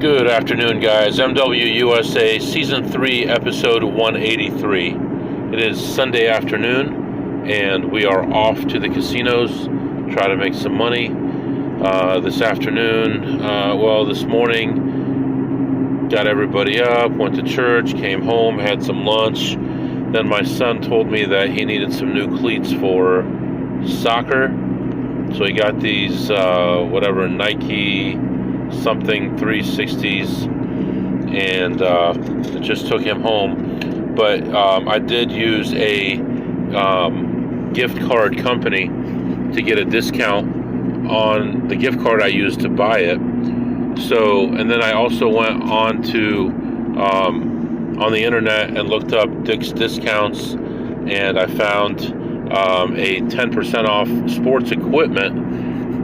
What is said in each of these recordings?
Good afternoon, guys. MWUSA Season 3, Episode 183. It is Sunday afternoon, and we are off to the casinos, try to make some money. This afternoon, this morning, got everybody up, went to church, came home, had some lunch. Then my son told me that he needed some new cleats for soccer. So he got these, Nike something 360s, and it just took him home. But I did use a gift card company to get a discount on the gift card I used to buy it. So, and then I also went on to on the internet and looked up Dick's Discounts, and I found a 10% off sports equipment,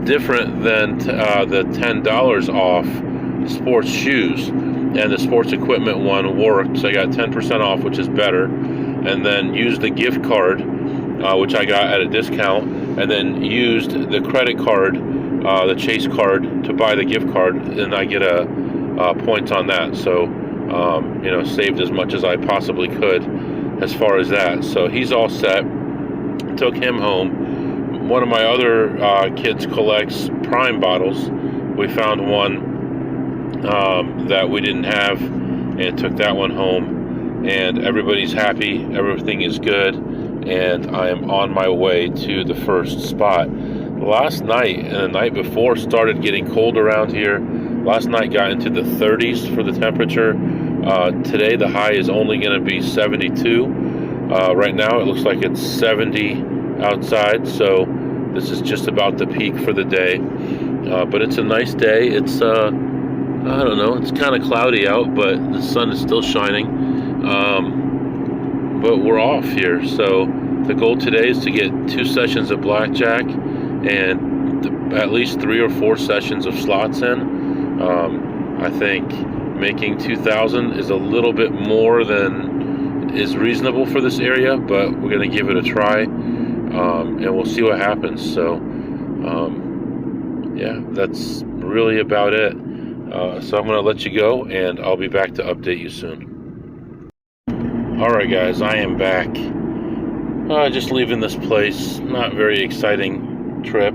different than the $10 off sports shoes. And the sports equipment one worked, so I got 10% off, which is better. And then used the gift card, which I got at a discount, and then used the credit card, the Chase card, to buy the gift card, and I get a points on that. So, saved as much as I possibly could as far as that. So he's all set. Took him home. One of my other kids collects Prime bottles. We found one that we didn't have, and took that one home. And everybody's happy. Everything is good. And I am on my way to the first spot. Last night and the night before started getting cold around here. Last night got into the 30s for the temperature. Today the high is only going to be 72. Right now it looks like it's 70 outside, so this is just about the peak for the day. But it's a nice day. It's it's kind of cloudy out, but the sun is still shining. But we're off here. So the goal today is to get 2 sessions of Blackjack and at least 3 or 4 sessions of slots in. I think making 2,000 is a little bit more than is reasonable for this area, but we're going to give it a try, and we'll see what happens. So, that's really about it. So I'm going to let you go, and I'll be back to update you soon. Alright guys, I am back. Just leaving this place. Not very exciting trip.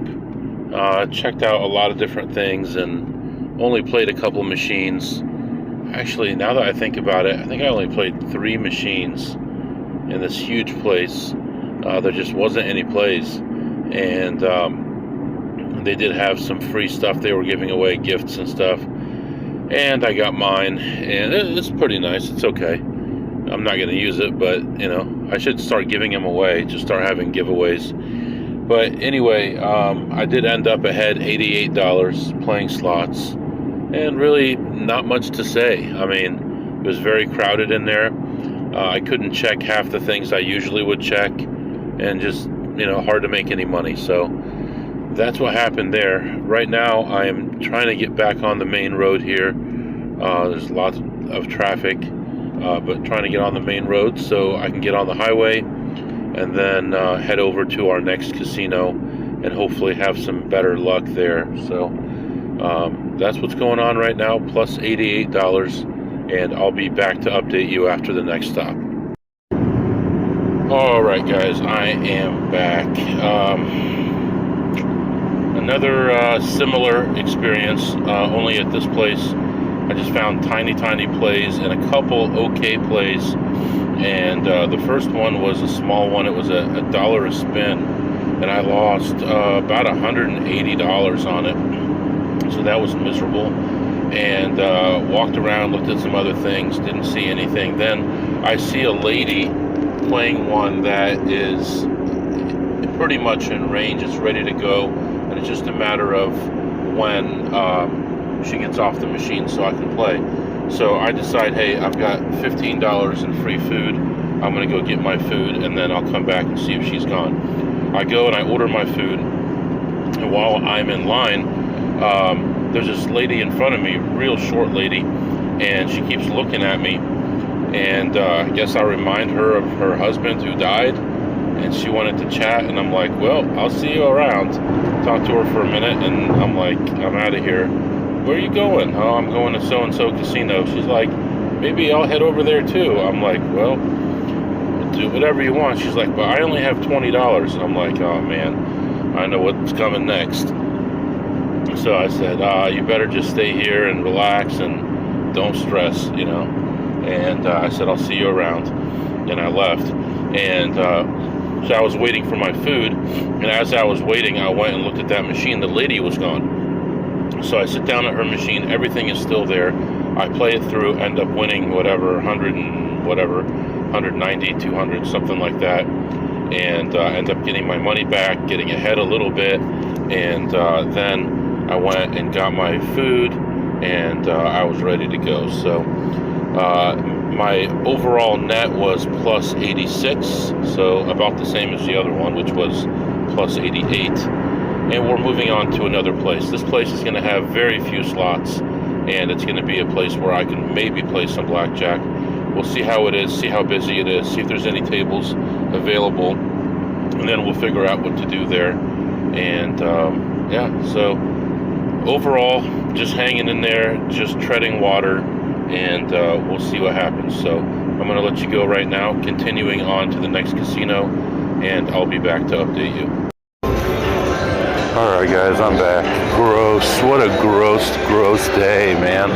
Checked out a lot of different things and only played a couple machines. Actually, now that I think about it, I think I only played 3 machines in this huge place. There just wasn't any plays. And they did have some free stuff. They were giving away gifts and stuff. And I got mine, and it's pretty nice. It's okay. I'm not going to use it, but, I should start giving them away. Just start having giveaways. But anyway, I did end up ahead $88 playing slots. And really not much to say. I mean, it was very crowded in there. I couldn't check half the things I usually would check. And just, hard to make any money. So that's what happened there. Right now, I am trying to get back on the main road here. There's lots of traffic. But trying to get on the main road so I can get on the highway and then head over to our next casino and hopefully have some better luck there. So that's what's going on right now, plus $88, and I'll be back to update you after the next stop. Alright guys, I am back. Another similar experience, only at this place I just found tiny plays and a couple okay plays, and the first one was a small one. It was a dollar a spin, and I lost about $180 on it, so that was miserable. And walked around, looked at some other things, didn't see anything. Then I see a lady playing one that is pretty much in range. It's ready to go, and it's just a matter of when she gets off the machine so I can play. So I decide, hey, I've got $15 in free food. I'm going to go get my food, and then I'll come back and see if she's gone. I go and I order my food, and while I'm in line, there's this lady in front of me, real short lady, and she keeps looking at me, and I guess I remind her of her husband who died, and she wanted to chat, and I'm like, well, I'll see you around. Talk to her for a minute, and I'm like, I'm out of here. where are you going? Oh, I'm going to so-and-so casino. She's like, maybe I'll head over there too. I'm like, well, do whatever you want. She's like, but I only have $20. And I'm like, oh man, I know what's coming next. So I said, you better just stay here and relax and don't stress, you know. And I said, I'll see you around. And I left. And so I was waiting for my food. And as I was waiting, I went and looked at that machine. The lady was gone. So I sit down at her machine. Everything is still there. I play it through, end up winning whatever, 100 and whatever, 190, 200, something like that. And end up getting my money back, getting ahead a little bit. And then I went and got my food, and I was ready to go. So my overall net was plus 86, so about the same as the other one, which was plus 88. And we're moving on to another place. This place is going to have very few slots, and it's going to be a place where I can maybe play some blackjack. We'll see how it is, see how busy it is, see if there's any tables available, and then we'll figure out what to do there. And yeah, so overall, just hanging in there, just treading water, and we'll see what happens. So I'm going to let you go right now, continuing on to the next casino, and I'll be back to update you. Alright guys, I'm back. Gross. What a gross day, man.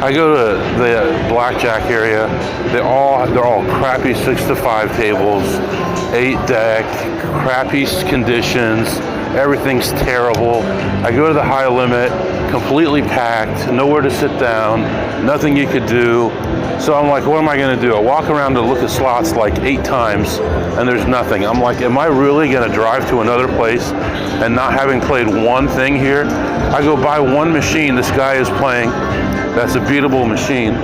I go to the blackjack area. They're all crappy 6-to-5 tables, 8-deck, crappy conditions. Everything's terrible. I go to the high limit, completely packed, nowhere to sit down, nothing you could do. So I'm like, what am I gonna do? I walk around to look at slots like 8 times and there's nothing. I'm like, am I really gonna drive to another place and not having played one thing here? I go buy one machine this guy is playing, that's a beatable machine.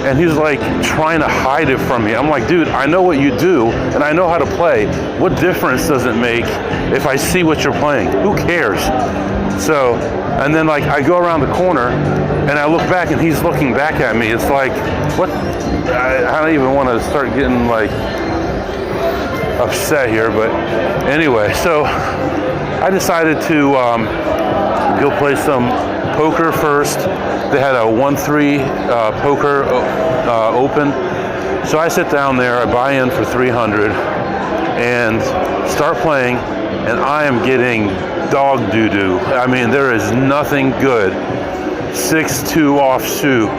And he's like trying to hide it from me. I'm like, dude, I know what you do and I know how to play. What difference does it make if I see what you're playing? Who cares? So, and then like I go around the corner and I look back and he's looking back at me. It's like, what? I don't even want to start getting like upset here, but anyway, so I decided to go play some poker first. They had a 1-3 poker open. So I sit down there, I buy in for 300 and start playing, and I am getting dog doo-doo. I mean, there is nothing good. 6-2 offsuit,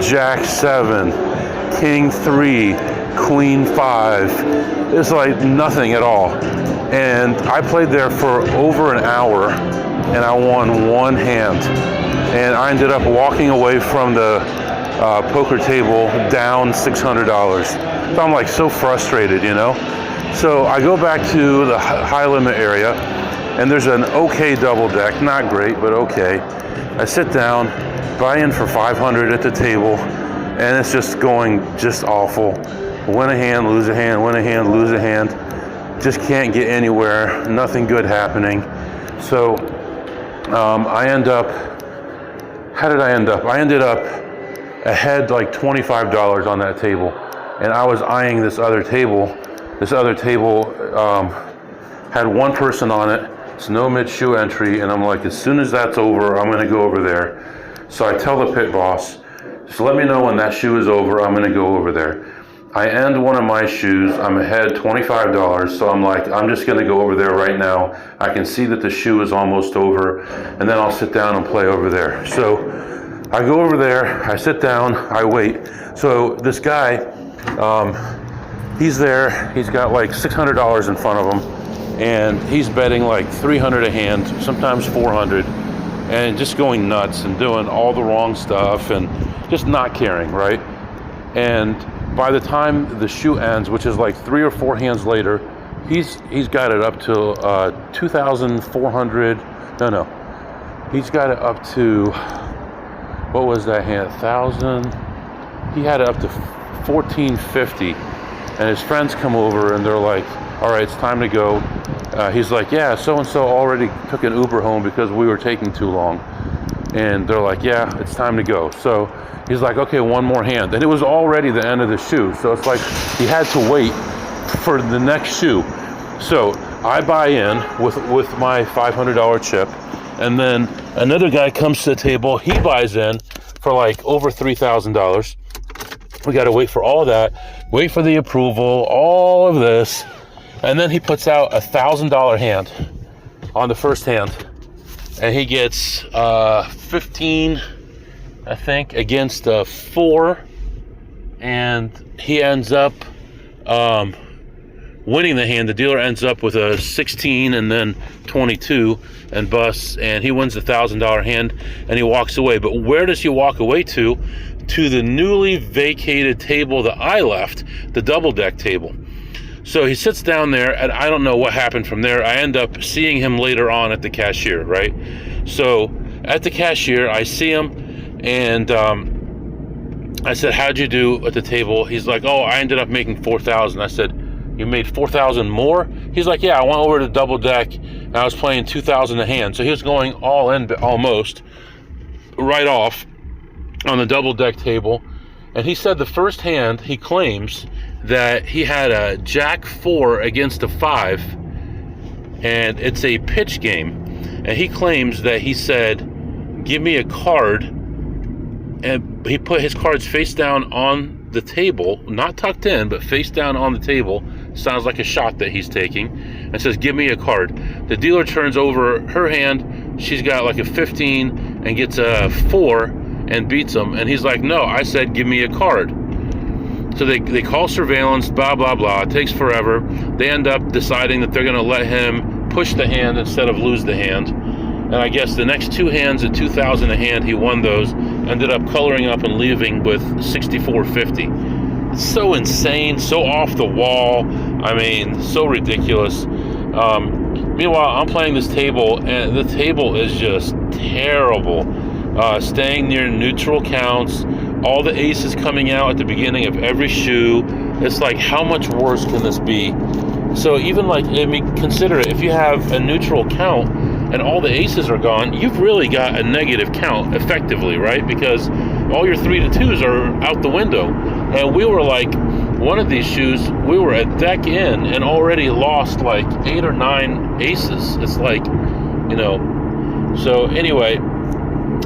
Jack 7, King 3, Queen 5. It's like nothing at all. And I played there for over an hour and I won one hand. And I ended up walking away from the poker table down $600. So I'm like so frustrated, you know? So I go back to the high limit area and there's an okay double deck, not great, but okay. I sit down, buy in for 500 at the table, and it's just going just awful. Win a hand, lose a hand, win a hand, lose a hand. Just can't get anywhere, nothing good happening. So I end up, how did I end up? I ended up ahead like $25 on that table. And I was eyeing this other table. This other table had one person on it. It's no mid-shoe entry. And I'm like, as soon as that's over, I'm gonna go over there. So I tell the pit boss, just let me know when that shoe is over, I'm gonna go over there. I end one of my shoes, I'm ahead $25, so I'm like, I'm just gonna go over there right now. I can see that the shoe is almost over, and then I'll sit down and play over there. So I go over there, I sit down, I wait. So this guy, he's there, he's got like $600 in front of him, and he's betting like 300 a hand, sometimes 400, and just going nuts and doing all the wrong stuff and just not caring, right? And by the time the shoe ends, which is like 3 or 4 hands later, he's got it up to 2,400. No, he's got it up to, what was that hand? 1,000. He had it up to 1,450, and his friends come over and they're like, "All right, it's time to go." He's like, "Yeah, so and so already took an Uber home because we were taking too long." And they're like, "Yeah, it's time to go." So he's like, "Okay, one more hand." And it was already the end of the shoe. So it's like he had to wait for the next shoe. So I buy in with my $500 chip, And then another guy comes to the table. He buys in for like over $3,000. We got to wait for all that, wait for the approval, all of this. And then he puts out $1,000 hand on the first hand. And he gets 15, I think, against 4. And he ends up winning the hand. The dealer ends up with a 16 and then 22 and busts, and he wins the $1,000 hand, and he walks away. But where does he walk away to? To the newly vacated table that I left, the double deck table. So he sits down there, and I don't know what happened from there. I end up seeing him later on at the cashier, right? So at the cashier, I see him, and I said, how'd you do at the table? He's like, oh, I ended up making $4,000. I said, you made $4,000 more? He's like, yeah, I went over to double deck, and I was playing $2,000 a hand. So he was going all in, almost, right off on the double deck table. And he said the first hand, he claims that he had a Jack 4 against a 5, and it's a pitch game. And he claims that he said, give me a card, and he put his cards face down on the table, not tucked in, but face down on the table. Sounds like a shot that he's taking, and says, give me a card. The dealer turns over her hand. She's got like a 15 and gets a 4 and beats him. And he's like, no, I said, give me a card. So they call surveillance, blah, blah, blah. It takes forever. They end up deciding that they're going to let him push the hand instead of lose the hand. And I guess the next 2 hands at $2,000 a hand, he won those. Ended up coloring up and leaving with $64.50. So insane, so off the wall. I mean, so ridiculous. Meanwhile, I'm playing this table, and the table is just terrible. Staying near neutral counts, all the aces coming out at the beginning of every shoe. It's like, how much worse can this be? So even like, I mean, consider it, if you have a neutral count and all the aces are gone, you've really got a negative count effectively, right? Because all your 3 to 2s are out the window. And we were like, one of these shoes, we were at deck in and already lost like 8 or 9 aces. It's like, you know, so anyway,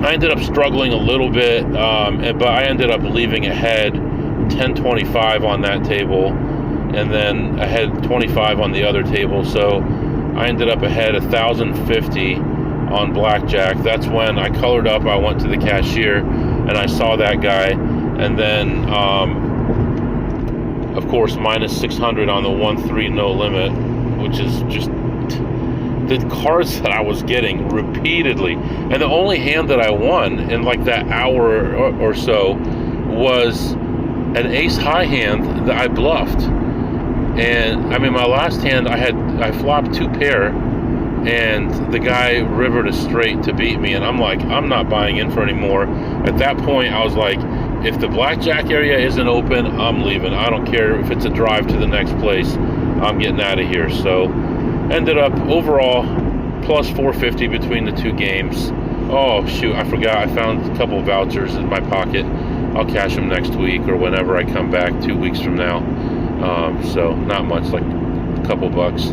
I ended up struggling a little bit, but I ended up leaving ahead 10-25 on that table, and then I had 25 on the other table. So I ended up ahead 1,050 on Blackjack. That's when I colored up. I went to the cashier and I saw that guy, and then of course minus 600 on the 1-3 no limit, which is just the cards that I was getting repeatedly. And the only hand that I won in like that hour or so was an ace high hand that I bluffed. And I mean, my last hand, I flopped 2 pair, and the guy rivered a straight to beat me. And I'm like, I'm not buying in for any more. At that point, I was like, if the blackjack area isn't open, I'm leaving. I don't care if it's a drive to the next place. I'm getting out of here. So ended up overall plus 450 between the 2 games. Oh shoot, I forgot. I found a couple of vouchers in my pocket. I'll cash them next week or whenever I come back 2 weeks from now. So not much, like a couple bucks.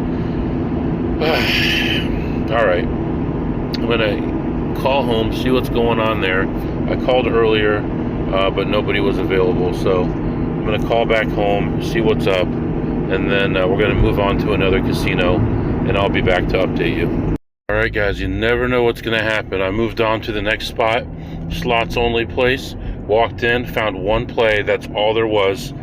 All right, I'm gonna call home, see what's going on there. I called earlier, but nobody was available, so I'm gonna call back home, see what's up, and then we're gonna move on to another casino, and I'll be back to update you. All right, guys, you never know what's gonna happen. I moved on to the next spot, slots only place. Walked in, found 1 play. That's all there was.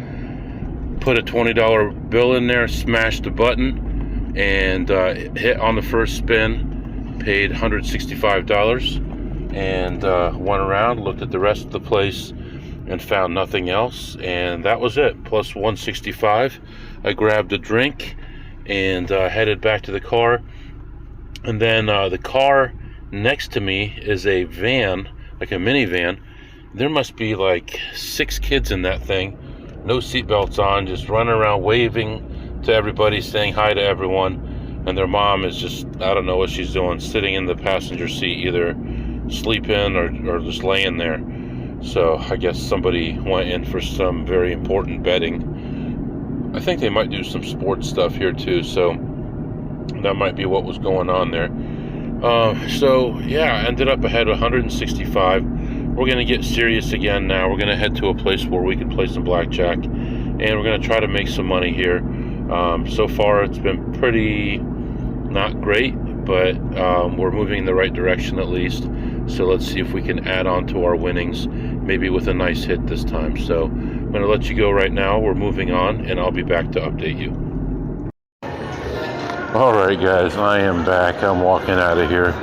Put a $20 bill in there, smashed the button, and hit on the first spin. Paid $165, and went around, looked at the rest of the place, and found nothing else. And that was it. Plus 165. I grabbed a drink and headed back to the car. And then the car next to me is a van, like a minivan. There must be like 6 kids in that thing. No seatbelts on, just running around waving to everybody, saying hi to everyone. And their mom is just, I don't know what she's doing, sitting in the passenger seat, either sleeping or just laying there. So I guess somebody went in for some very important betting. I think they might do some sports stuff here too, so that might be what was going on there. So yeah, I ended up ahead 165. We're gonna get serious again now. We're gonna head to a place where we can play some blackjack, and we're gonna try to make some money here. So far, it's been pretty not great, but we're moving in the right direction at least. So let's see if we can add on to our winnings, maybe with a nice hit this time. So I'm gonna let you go right now. We're moving on, and I'll be back to update you. Alright guys, I am back. I'm walking out of here.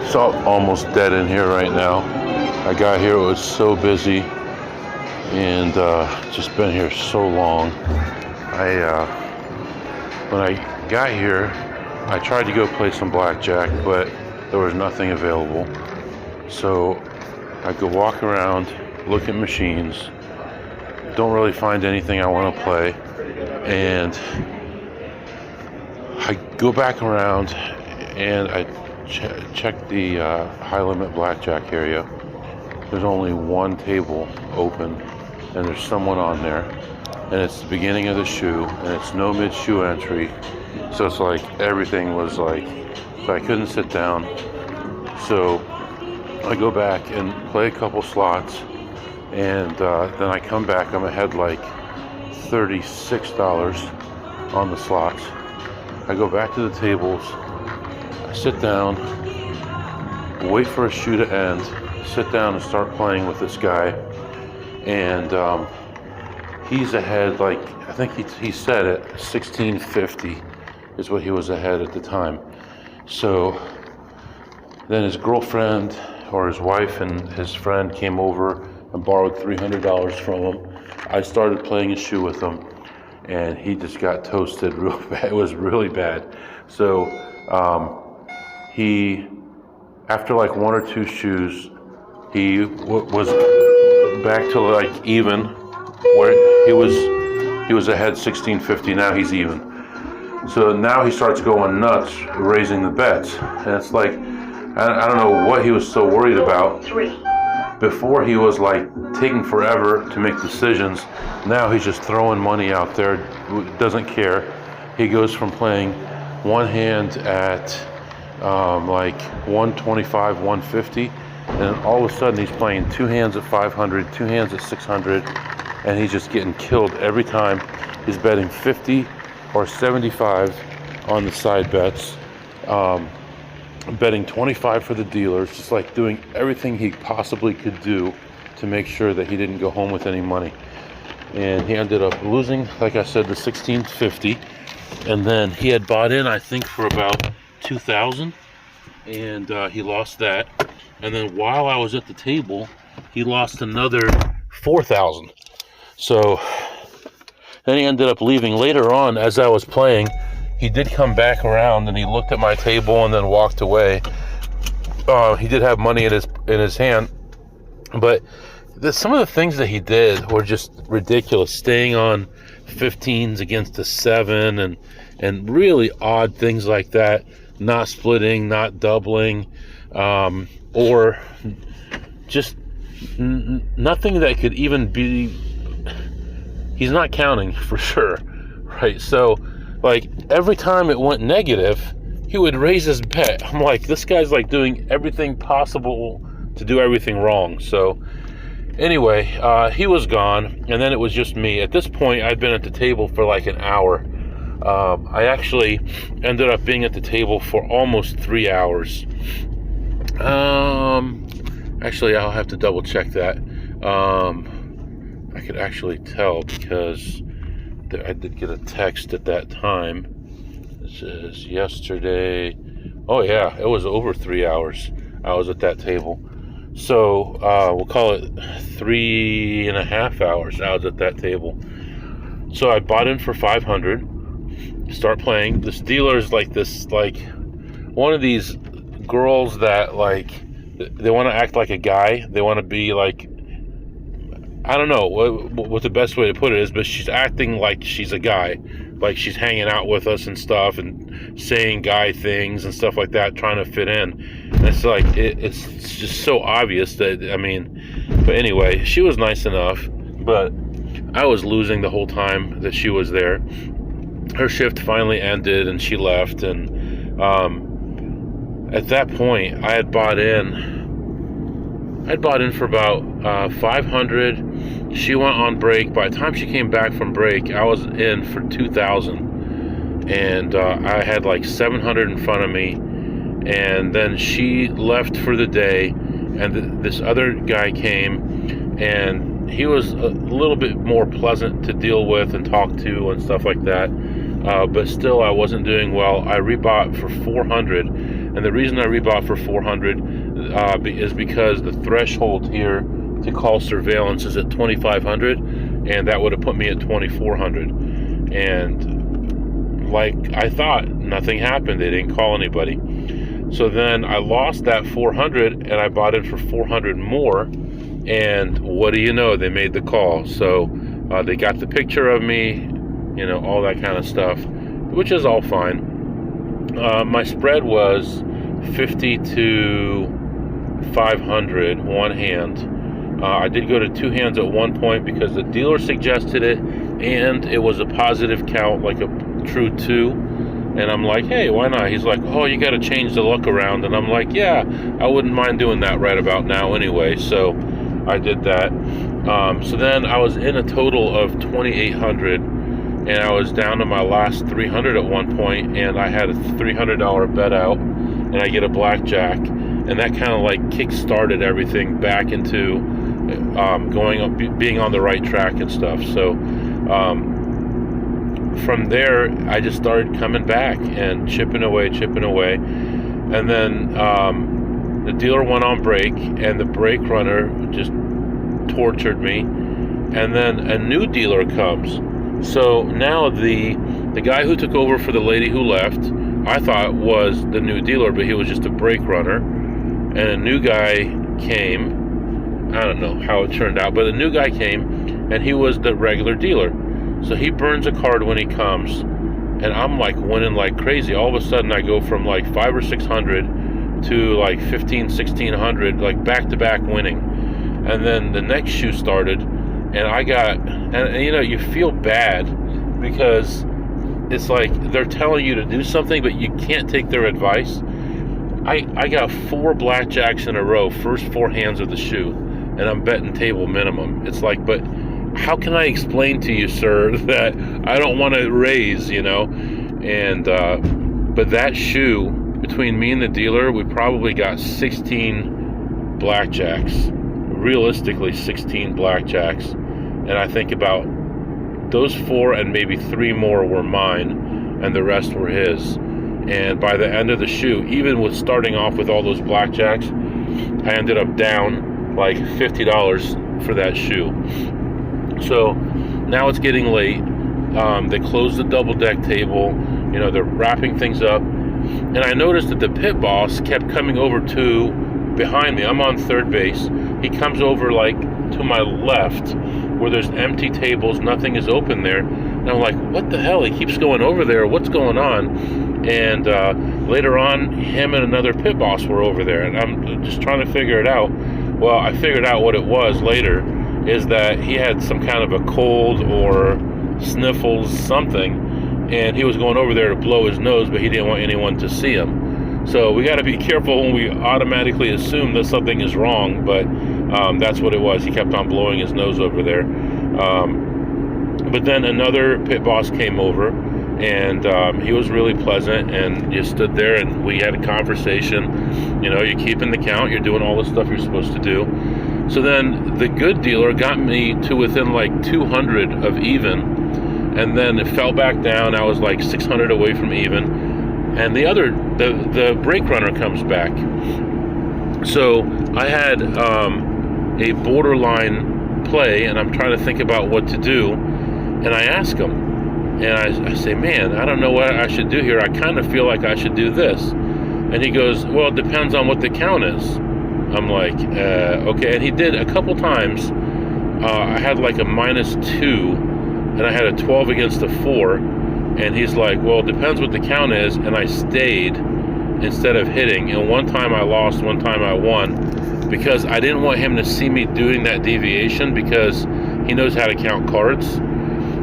It's almost dead in here right now. I got here, it was so busy, and just been here so long. When I got here, I tried to go play some blackjack, but there was nothing available. So I go walk around, look at machines, don't really find anything I want to play, and I go back around and I check the high limit blackjack area. There's only one table open, and there's someone on there, and it's the beginning of the shoe, and it's no mid shoe entry. So it's like everything was like, I couldn't sit down. So I go back and play a couple slots, and then I come back. I'm ahead like $36 on the slots. I go back to the tables, I sit down, wait for a shoe to end, sit down and start playing with this guy, and he's ahead, like, I think he said it, 1650 is what he was ahead at the time. So then his girlfriend or his wife and his friend came over and borrowed $300 from him. I started playing a shoe with him, and he just got toasted real bad. It was really bad. So he, after like one or two shoes, he was back to like even, where he was ahead 1650. Now he's even. So now he starts going nuts, raising the bets, and it's like, I don't know what he was so worried about. Before he was like taking forever to make decisions. Now he's just throwing money out there, doesn't care. He goes from playing one hand at like 125, 150, and all of a sudden he's playing two hands at 500, two hands at 600, and he's just getting killed every time. He's betting 50 or 75 on the side bets. Betting 25 for the dealers, just like doing everything he possibly could do to make sure that he didn't go home with any money. And he ended up losing, like I said, the 1650, and then he had bought in, I think, for about 2,000, and he lost that. And then while I was at the table, he lost another 4,000. So then he ended up leaving. Later on, as I was playing, he did come back around and he looked at my table and then walked away. He did have money in his hand, but some of the things that he did were just ridiculous. Staying on 15s against a 7 and really odd things like that. Not splitting, not doubling, or just nothing that could even be. He's not counting for sure, right? So, like, every time it went negative, he would raise his bet. I'm like, this guy's like doing everything possible to do everything wrong. So anyway, he was gone, and then it was just me. At this point, I'd been at the table for like an hour. I actually ended up being at the table for almost 3 hours. Actually, I'll have to double check that. I could actually tell because I did get a text at that time. It says yesterday. Oh yeah, it was over 3 hours I was at that table. So we'll call it 3.5 hours I was at that table. So I bought in for 500. Start playing. This dealer is like this, like one of these girls that like they want to act like a guy. They want to be like, I don't know what the best way to put it is, but she's acting like she's a guy, like she's hanging out with us and stuff and saying guy things and stuff like that, trying to fit in. And it's like, it's just so obvious that, I mean, but anyway, she was nice enough, but I was losing the whole time that she was there. Her shift finally ended and she left, and at that point, I'd bought in for about 500. She went on break. By the time she came back from break, I was in for 2,000, and I had like 700 in front of me. And then she left for the day, and this other guy came, and he was a little bit more pleasant to deal with and talk to and stuff like that. But still, I wasn't doing well. I rebought for 400, and the reason I rebought for 400 is because the threshold here to call surveillance is at 2,500, and that would have put me at 2,400. And like I thought, nothing happened. They didn't call anybody. So then I lost that 400, and I bought in for 400 more. And what do you know? They made the call. So they got the picture of me, all that kind of stuff, which is all fine. My spread was 50 to 500, one hand. I did go to two hands at one point because the dealer suggested it, and it was a positive count, like a true 2. And I'm like, hey, why not? He's like, oh, you got to change the luck around. And I'm like, yeah, I wouldn't mind doing that right about now anyway. So I did that. So then I was in a total of 2,800, and I was down to my last 300 at one point, and I had a $300 bet out, and I get a blackjack, and that kind of like kick-started everything back into going up, being on the right track and stuff. So from there, I just started coming back and chipping away, and then the dealer went on break, and the break runner just tortured me, and then a new dealer comes. So now the guy who took over for the lady who left, I thought was the new dealer, but he was just a break runner. And a new guy came. I don't know how it turned out, but a new guy came, and he was the regular dealer. So he burns a card when he comes, and I'm like winning like crazy. All of a sudden, I go from like 500 or 600 to like 1,500, 1,600, like back to back winning. And then the next shoe started, and I got, and you feel bad because it's like they're telling you to do something, but you can't take their advice. I got 4 blackjacks in a row, first 4 hands of the shoe, and I'm betting table minimum. It's like, but how can I explain to you, sir, that I don't want to raise, And but that shoe, between me and the dealer, we probably got 16 blackjacks. Realistically, 16 blackjacks. And I think about those 4 and maybe 3 more were mine, and the rest were his. And by the end of the shoe, even with starting off with all those blackjacks, I ended up down like $50 for that shoe. So now it's getting late. They closed the double deck table. They're wrapping things up. And I noticed that the pit boss kept coming over to behind me. I'm on third base. He comes over like to my left where there's empty tables. Nothing is open there. And I'm like, what the hell? He keeps going over there. What's going on? And later on, him and another pit boss were over there. And I'm just trying to figure it out. Well, I figured out what it was later, is that he had some kind of a cold or sniffles, something, and he was going over there to blow his nose, but he didn't want anyone to see him. So we got to be careful when we automatically assume that something is wrong, but that's what it was. He kept on blowing his nose over there. But then another pit boss came over, and he was really pleasant, and just stood there, and we had a conversation. You're keeping the count, you're doing all the stuff you're supposed to do. So then the good dealer got me to within like 200 of even, and then it fell back down. I was like 600 away from even, and the brake runner comes back. So I had a borderline play, and I'm trying to think about what to do, and I ask him, and I say, man, I don't know what I should do here. I kind of feel like I should do this. And he goes, well, it depends on what the count is. I'm like, okay. And he did a couple times. I had like a -2, and I had a 12 against a 4. And he's like, well, it depends what the count is. And I stayed instead of hitting. And one time I lost, one time I won, because I didn't want him to see me doing that deviation, because he knows how to count cards.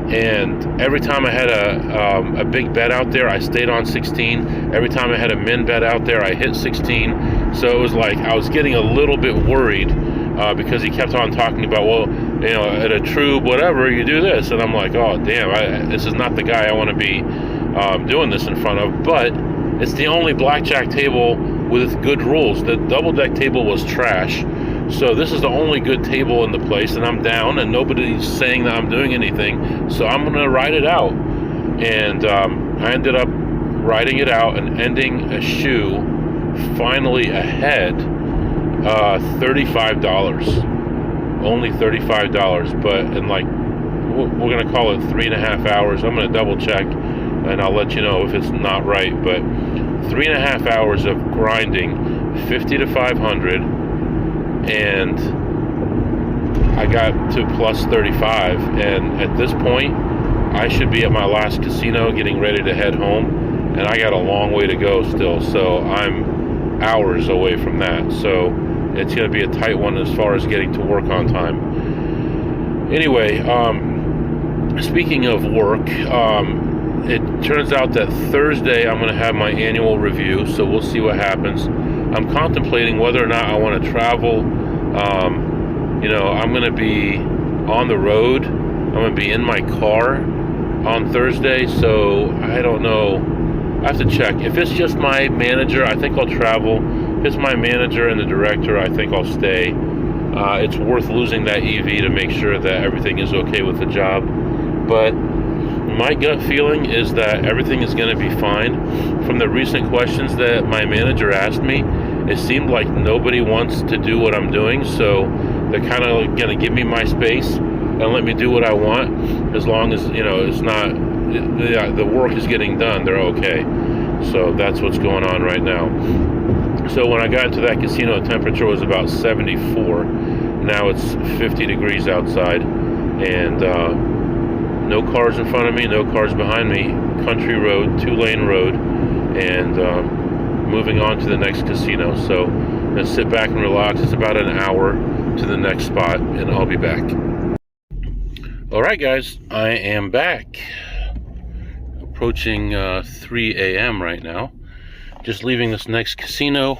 And every time I had a big bet out there, I stayed on 16. Every time I had a min bet out there, I hit 16. So it was like I was getting a little bit worried because he kept on talking about, well, at a true whatever, you do this. And I'm like, oh, damn, this is not the guy I want to be doing this in front of. But it's the only blackjack table with good rules. The double deck table was trash. So this is the only good table in the place, and I'm down, and nobody's saying that I'm doing anything, so I'm going to ride it out. And I ended up riding it out and ending a shoe finally ahead, $35. Only $35, but in like, we're going to call it 3.5 hours. I'm going to double check, and I'll let you know if it's not right, but 3.5 hours of grinding 50 to 500. And I got to plus 35, and at this point I should be at my last casino getting ready to head home, and I got a long way to go still, so I'm hours away from that. So it's going to be a tight one as far as getting to work on time. Anyway, speaking of work, it turns out that Thursday I'm going to have my annual review, so we'll see what happens. I'm contemplating whether or not I want to travel. I'm going to be on the road. I'm going to be in my car on Thursday, so I don't know. I have to check. If it's just my manager, I think I'll travel. If it's my manager and the director, I think I'll stay. It's worth losing that EV to make sure that everything is okay with the job. But my gut feeling is that everything is going to be fine. From the recent questions that my manager asked me, it seemed like nobody wants to do what I'm doing, so they're kind of going to give me my space and let me do what I want, as long as it's not the work is getting done. They're okay. So that's what's going on right now. So when I got to that casino, the temperature was about 74. Now it's 50 degrees outside, and no cars in front of me, no cars behind me. Country road, 2-lane road, and moving on to the next casino. So I'm going to sit back and relax. It's about an hour to the next spot, and I'll be back. Alright guys, I am back. Approaching 3 a.m. right now. Just leaving this next casino.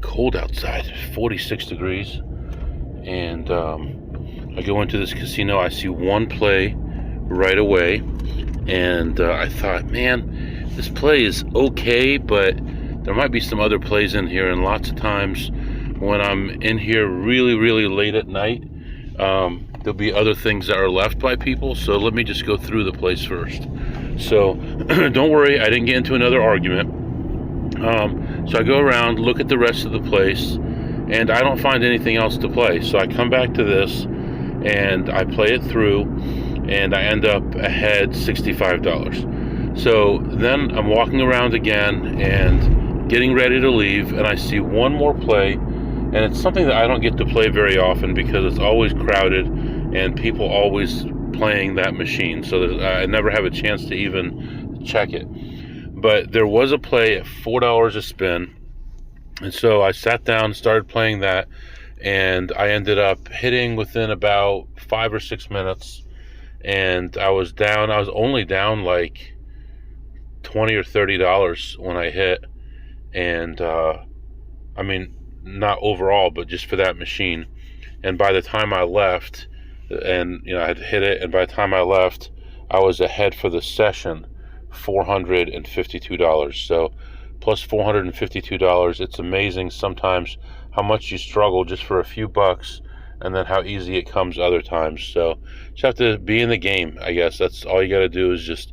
Cold outside, 46 degrees. And I go into this casino, I see one play right away. And I thought, man, this play is okay, but there might be some other plays in here. And lots of times when I'm in here really, really late at night, there'll be other things that are left by people. So let me just go through the place first. So don't worry, I didn't get into another argument. So I go around, look at the rest of the place, and I don't find anything else to play. So I come back to this and I play it through, and I end up ahead $65. So then I'm walking around again and getting ready to leave, and I see one more play, and it's something that I don't get to play very often because it's always crowded and people always playing that machine, so I never have a chance to even check it. But there was a play at $4 a spin, and so I sat down and started playing that, and I ended up hitting within about 5 or 6 minutes, and I was only down like $20 or $30 when I hit. And I mean, not overall, but just for that machine. And by the time I left, and I had hit it, and by the time I left, I was ahead for the session $452. So plus $452, it's amazing sometimes how much you struggle just for a few bucks, and then how easy it comes other times. So just have to be in the game, I guess. That's all you got to do, is just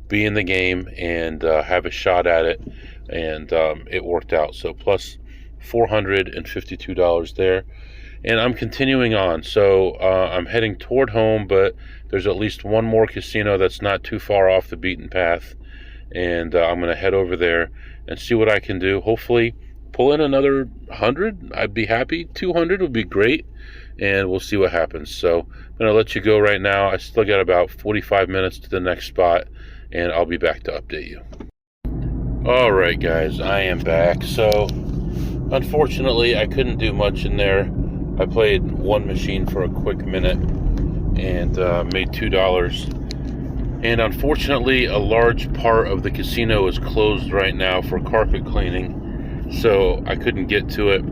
be in the game and have a shot at it. And it worked out. So plus $452 there. And I'm continuing on. So I'm heading toward home, but there's at least one more casino that's not too far off the beaten path. And I'm going to head over there and see what I can do. Hopefully pull in another 100. I'd be happy. 200 would be great. And we'll see what happens. So I'm going to let you go right now. I still got about 45 minutes to the next spot, and I'll be back to update you. Alright guys, I am back. So unfortunately I couldn't do much in there. I played one machine for a quick minute, and made $2. And unfortunately, a large part of the casino is closed right now for carpet cleaning, so I couldn't get to it.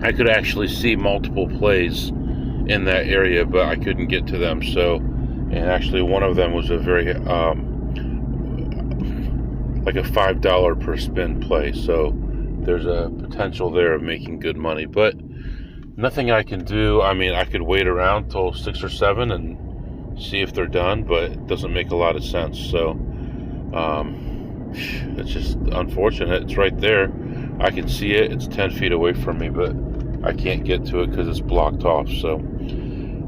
I could actually see multiple plays in that area, but I couldn't get to them. So, and actually one of them was a very like a $5 per spin play, so there's a potential there of making good money, but nothing I can do. I mean, I could wait around till 6 or 7 and see if they're done, but it doesn't make a lot of sense. So it's just unfortunate. It's right there, I can see it. It's 10 feet away from me, but I can't get to it because it's blocked off. So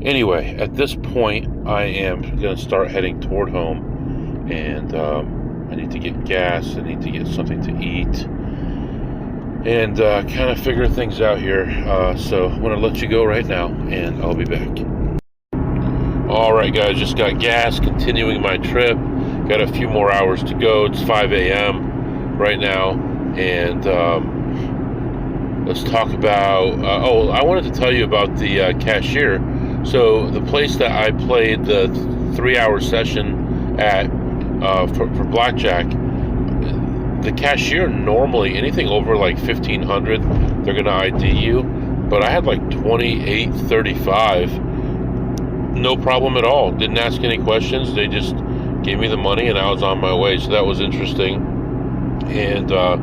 anyway, at this point I am going to start heading toward home, and I need to get gas, I need to get something to eat, and kind of figure things out here. So I'm going to let you go right now, and I'll be back. Alright guys, just got gas, continuing my trip. Got a few more hours to go. It's 5 a.m. right now, and let's talk about, I wanted to tell you about the cashier. So the place that I played the 3-hour session at for Blackjack, the cashier, normally anything over like 1,500, they're going to ID you, but I had like 2835. No problem at all. Didn't ask any questions. They just gave me the money and I was on my way. So that was interesting. And I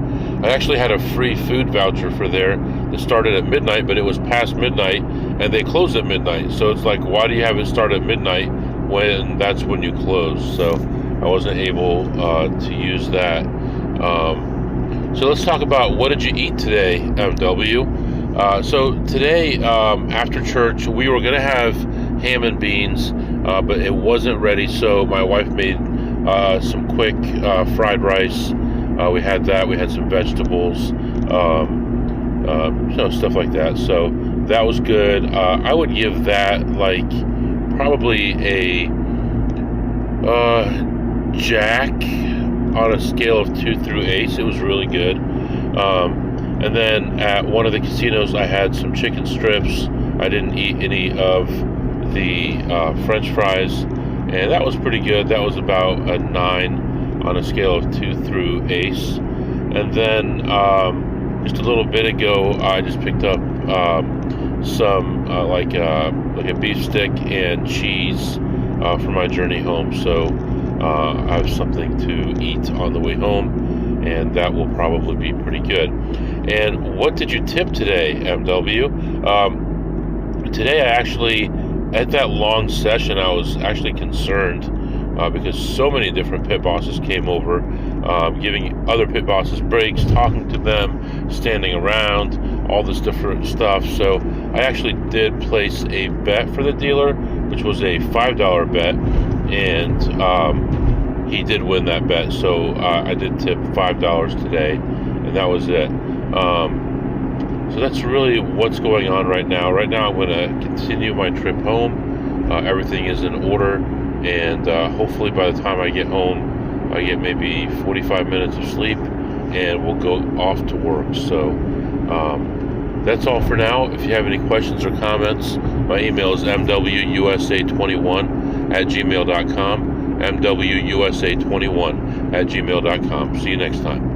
actually had a free food voucher for there that started at midnight, but it was past midnight and they closed at midnight. So it's like, why do you have it start at midnight when that's when you close? So I wasn't able to use that. So let's talk about, what did you eat today, MW? So today, after church, we were going to have ham and beans, but it wasn't ready, so my wife made some quick fried rice. We had that. We had some vegetables, stuff like that. So that was good. I would give that like probably a Jack on a scale of 2 through ace. It was really good. And then at one of the casinos, I had some chicken strips. I didn't eat any of the French fries, and that was pretty good. That was about a 9 on a scale of 2 through ace. And then just a little bit ago, I just picked up some like a beef stick and cheese for my journey home. So I have something to eat on the way home, and that will probably be pretty good. And what did you tip today, MW? Today I actually, at that long session, I was actually concerned because so many different pit bosses came over, giving other pit bosses breaks, talking to them, standing around, all this different stuff. So I actually did place a bet for the dealer, which was a $5 bet, and he did win that bet. So I did tip $5 today, and that was it. So that's really what's going on right now. Right now I'm going to continue my trip home. Everything is in order, and hopefully by the time I get home, I get maybe 45 minutes of sleep, and we'll go off to work. So that's all for now. If you have any questions or comments, my email is mwusa21@gmail.com, mwusa21@gmail.com. See you next time.